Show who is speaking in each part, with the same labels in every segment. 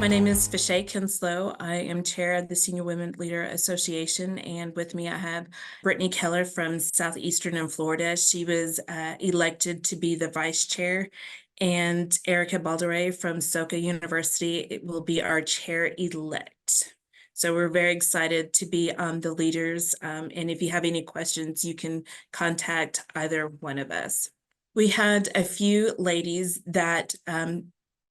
Speaker 1: My name is Fachaitte Kinslow. I am chair of the Senior Women Leader Association, and with me I have Brittney Kellar from Southeastern in Florida. She was elected to be the vice chair, and Erica Baldaray from SWLA University will be our chair-elect. So we're very excited to be the leaders, and if you have any questions, you can contact either one of us. We had a few ladies that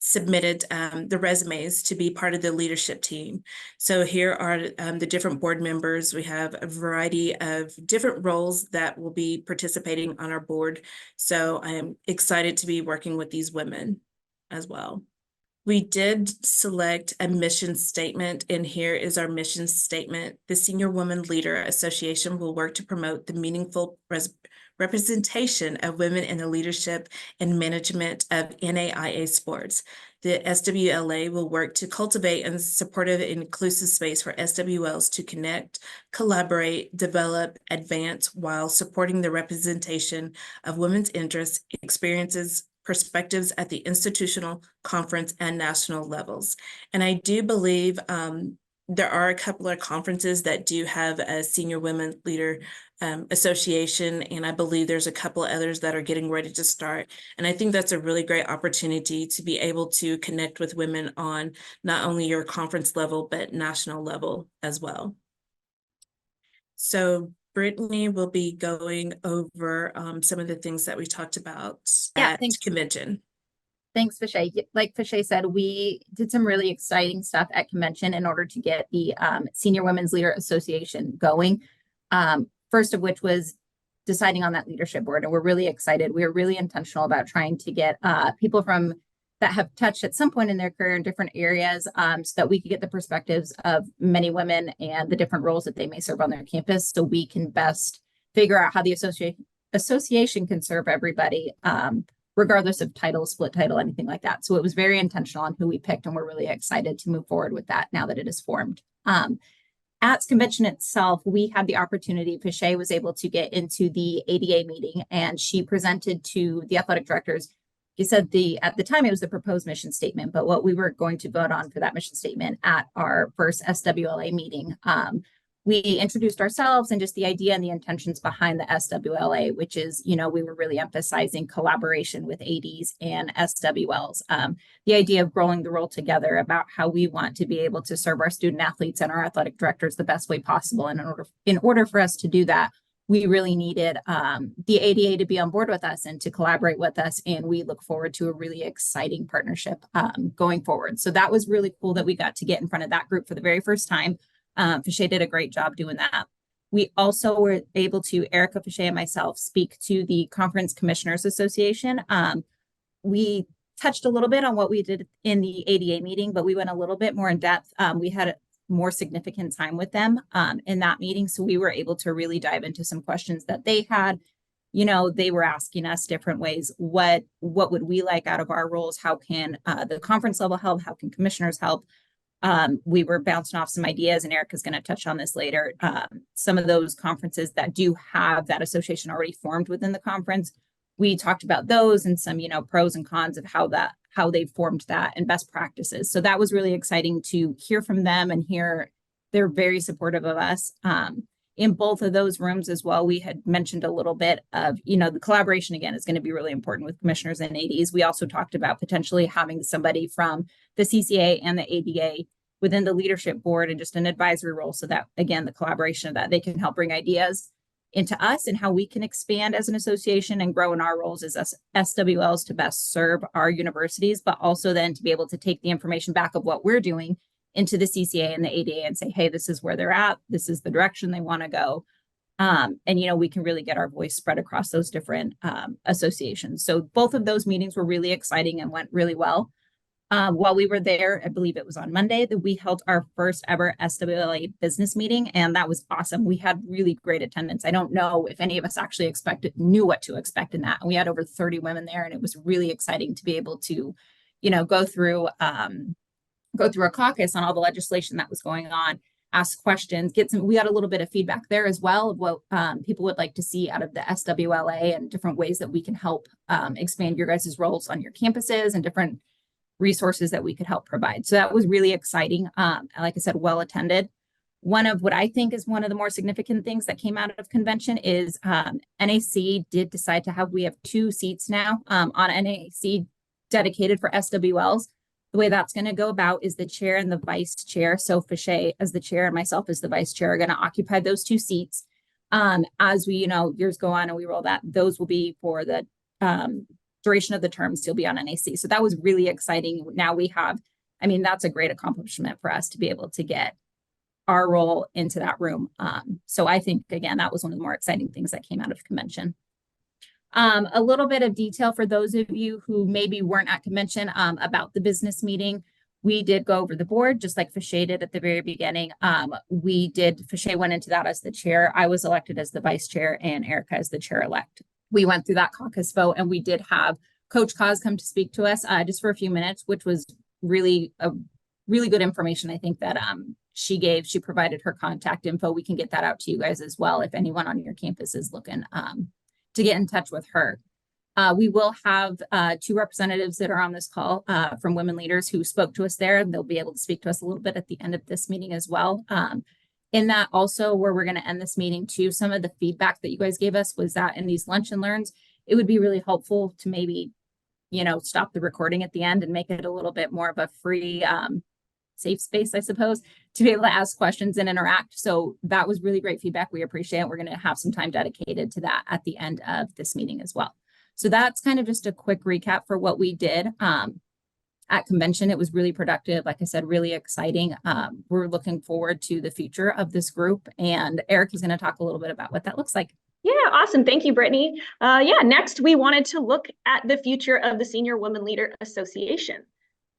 Speaker 1: submitted the resumes to be part of the leadership team. So here are the different board members. We have a variety of different roles that will be participating on our board. So I am excited to be working with these women as well. We did select a mission statement, and here is our mission statement. The Senior Women Leader Association will work to promote the meaningful representation of women in the leadership and management of NAIA sports. The SWLA will work to cultivate a supportive and inclusive space for SWLs to connect, collaborate, develop, advance, while supporting the representation of women's interests, experiences, perspectives at the institutional, conference, and national levels. And I do believe there are a couple of conferences that do have a Senior Women Leader Association, and I believe there's a couple of others that are getting ready to start. And I think that's a really great opportunity to be able to connect with women on not only your conference level, but national level as well. So Brittney will be going over some of the things that we talked about at convention.
Speaker 2: Thanks, Fachaitte. Like Fachaitte said, we did some really exciting stuff at convention in order to get the Senior Women's Leader Association going. First of which was deciding on that leadership board. And we're really excited. We are really intentional about trying to get people from that have touched at some point in their career in different areas so that we could get the perspectives of many women and the different roles that they may serve on their campus, so we can best figure out how the association can serve everybody, regardless of title, split title, anything like that. So it was very intentional on who we picked, and we're really excited to move forward with that now that it is formed. At convention itself, we had the opportunity, Fachaitte was able to get into the ADA meeting, and she presented to the athletic directors. She said at the time it was the proposed mission statement, but what we were going to vote on for that mission statement at our first SWLA meeting. We introduced ourselves and just the idea and the intentions behind the SWLA, which is, we were really emphasizing collaboration with ADs and SWLs. The idea of growing the role together about how we want to be able to serve our student athletes and our athletic directors the best way possible. And in order for us to do that, we really needed the ADA to be on board with us and to collaborate with us. And we look forward to a really exciting partnership going forward. So that was really cool that we got to get in front of that group for the very first time. Fachaitte did a great job doing that. We also were able to, Erica, Fachaitte, and myself, speak to the Conference Commissioners Association. We touched a little bit on what we did in the ADA meeting, but we went a little bit more in depth. We had a more significant time with them in that meeting. So we were able to really dive into some questions that they had. They were asking us different ways. What would we like out of our roles? How can the conference level help? How can commissioners help? We were bouncing off some ideas, and Erica's going to touch on this later. Some of those conferences that do have that association already formed within the conference, we talked about those and some, pros and cons of how they formed that and best practices. So that was really exciting to hear from them and hear they're very supportive of us. In both of those rooms as well, we had mentioned a little bit of, the collaboration again is going to be really important with commissioners and ADs. We also talked about potentially having somebody from the CCA and the ADA within the leadership board and just an advisory role, so that, again, the collaboration of that, they can help bring ideas into us and how we can expand as an association and grow in our roles as SWLs to best serve our universities, but also then to be able to take the information back of what we're doing into the CCA and the ADA and say, hey, this is where they're at. This is the direction they want to go. And, we can really get our voice spread across those different associations. So both of those meetings were really exciting and went really well. While we were there, I believe it was on Monday, that we held our first ever SWLA business meeting, and that was awesome. We had really great attendance. I don't know if any of us actually knew what to expect in that. And we had over 30 women there, and it was really exciting to be able to, go through a caucus on all the legislation that was going on, ask questions, we got a little bit of feedback there as well of what people would like to see out of the SWLA and different ways that we can help expand your guys' roles on your campuses and different resources that we could help provide. So that was really exciting. Like I said, well attended. One of what I think is one of the more significant things that came out of convention is NAC did decide to we have 2 seats now on NAC dedicated for SWLs. The way that's going to go about is the chair and the vice chair. So Fachaitte as the chair and myself as the vice chair are going to occupy those 2 seats. As we, years go on and we roll that, those will be for the duration of the term still be on NAC. So that was really exciting. Now we have, that's a great accomplishment for us to be able to get our role into that room. So I think, again, that was one of the more exciting things that came out of convention. A little bit of detail for those of you who maybe weren't at convention about the business meeting. We did go over the board, just like Fachaitte did at the very beginning. Fachaitte went into that as the chair. I was elected as the vice chair and Erica as the chair-elect. We went through that caucus vote and we did have Coach Cause come to speak to us just for a few minutes, which was really good information. I think that she provided her contact info. We can get that out to you guys as well if anyone on your campus is looking to get in touch with her. We will have 2 representatives that are on this call from women leaders who spoke to us there, and they'll be able to speak to us a little bit at the end of this meeting as well. In that also, where we're going to end this meeting too, some of the feedback that you guys gave us was that in these lunch and learns, it would be really helpful to maybe, stop the recording at the end and make it a little bit more of a free, safe space, I suppose, to be able to ask questions and interact. So that was really great feedback. We appreciate it. We're going to have some time dedicated to that at the end of this meeting as well. So that's kind of just a quick recap for what we did at convention. It was really productive. Like I said, really exciting. We're looking forward to the future of this group. And Eric is going to talk a little bit about what that looks like.
Speaker 3: Yeah, awesome. Thank you, Brittney. Next, we wanted to look at the future of the Senior Women Leader Association.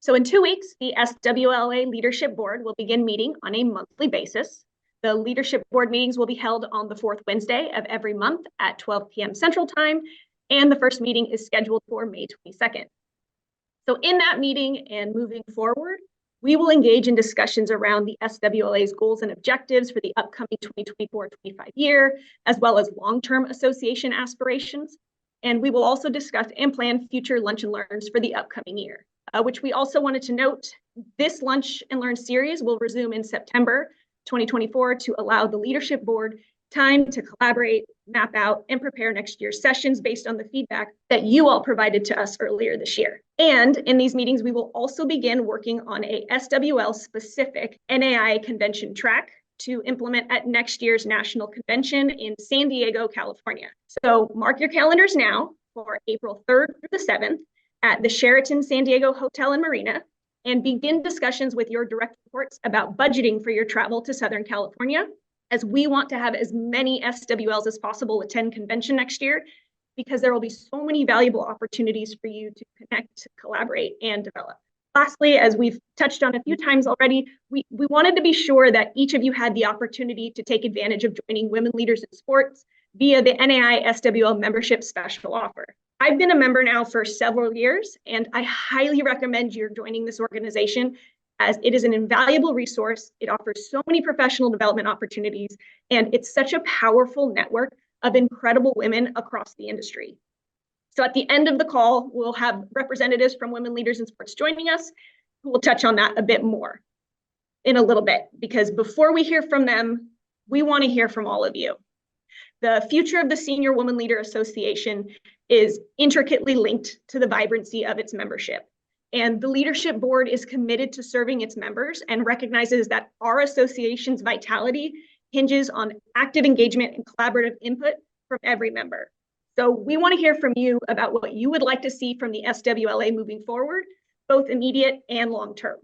Speaker 3: So in 2 weeks, the SWLA Leadership Board will begin meeting on a monthly basis. The Leadership Board meetings will be held on the 4th Wednesday of every month at 12 p.m. Central Time, and the first meeting is scheduled for May 22nd. So in that meeting and moving forward, we will engage in discussions around the SWLA's goals and objectives for the upcoming 2024-25 year, as well as long-term association aspirations. And we will also discuss and plan future lunch and learns for the upcoming year, which we also wanted to note, this lunch and learn series will resume in September 2024 to allow the leadership board time to collaborate, map out, and prepare next year's sessions based on the feedback that you all provided to us earlier this year. And in these meetings, we will also begin working on a SWL-specific NAI convention track to implement at next year's national convention in San Diego, California. So mark your calendars now for April 3rd through the 7th at the Sheraton San Diego Hotel and Marina, and begin discussions with your direct reports about budgeting for your travel to Southern California, as we want to have as many SWLs as possible attend convention next year, because there will be so many valuable opportunities for you to connect, collaborate, and develop. Lastly, as we've touched on a few times already, we wanted to be sure that each of you had the opportunity to take advantage of joining Women Leaders in Sports via the NAI SWL membership special offer. I've been a member now for several years, and I highly recommend you're joining this organization, as it is an invaluable resource. It offers so many professional development opportunities, and it's such a powerful network of incredible women across the industry. So at the end of the call, we'll have representatives from Women Leaders in Sports joining us, who will touch on that a bit more in a little bit, because before we hear from them, we want to hear from all of you. The future of the Senior Woman Leader Association is intricately linked to the vibrancy of its membership. And the leadership board is committed to serving its members and recognizes that our association's vitality hinges on active engagement and collaborative input from every member. So we want to hear from you about what you would like to see from the SWLA moving forward, both immediate and long-term.